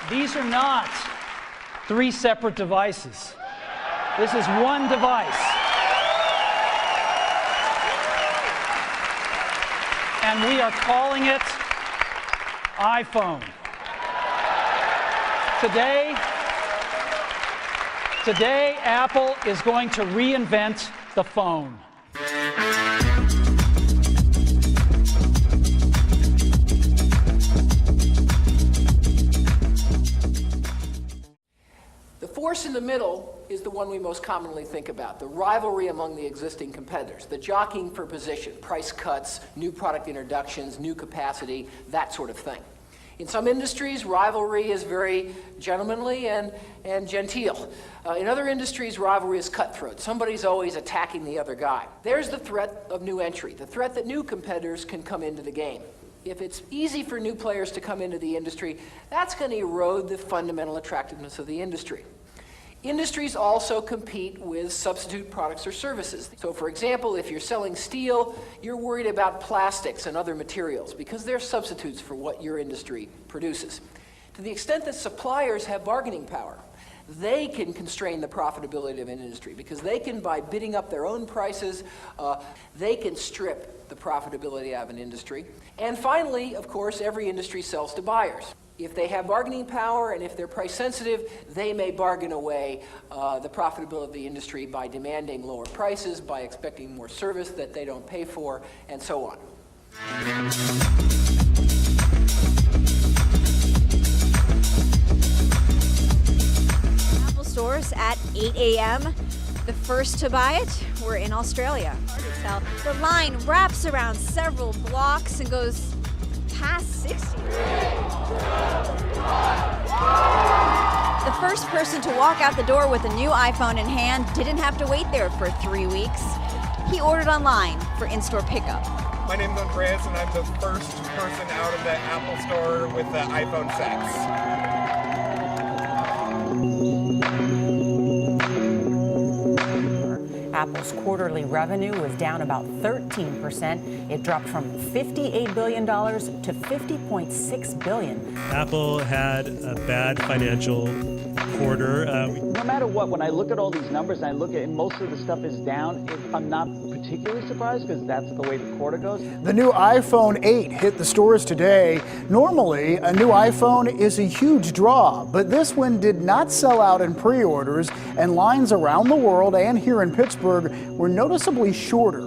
These are not 3 separate devices. This is one device. And we are calling it iPhone. Today, Apple is going to reinvent the phone. The force in the middle is the one we most commonly think about, the rivalry among the existing competitors, the jockeying for position, price cuts, new product introductions, new capacity, that sort of thing. In some industries, rivalry is very gentlemanly and genteel. In other industries, rivalry is cutthroat. Somebody's always attacking the other guy. There's the threat of new entry, the threat that new competitors can come into the game. If it's easy for new players to come into the industry, that's going to erode the fundamental attractiveness of the industry. Industries also compete with substitute products or services. So for example, if you're selling steel, you're worried about plastics and other materials because they're substitutes for what your industry produces. To the extent that suppliers have bargaining power, they can constrain the profitability of an industry because they can, by bidding up their own prices, they can strip the profitability out of an industry. And finally, of course, every industry sells to buyers. If they have bargaining power and if they're price sensitive, they may bargain away the profitability of the industry by demanding lower prices, by expecting more service that they don't pay for, and so on. Apple stores at 8 a.m. The first to buy it were in Australia. The line wraps around several blocks and goes past 60. The first person to walk out the door with a new iPhone in hand didn't have to wait there for 3 weeks. He ordered online for in-store pickup. My name's Andreas, and I'm the first person out of the Apple store with the iPhone 6. Apple's quarterly revenue was down about 13%. It dropped from $58 billion to $50.6 billion. Apple had a bad financial quarter. No matter what, when I look at all these numbers and I look at it, most of the stuff is down. I'm not particularly surprised because that's the way the quarter goes. The new iPhone 8 hit the stores today. Normally, a new iPhone is a huge draw, but this one did not sell out in pre-orders, and lines around the world and here in Pittsburgh were noticeably shorter.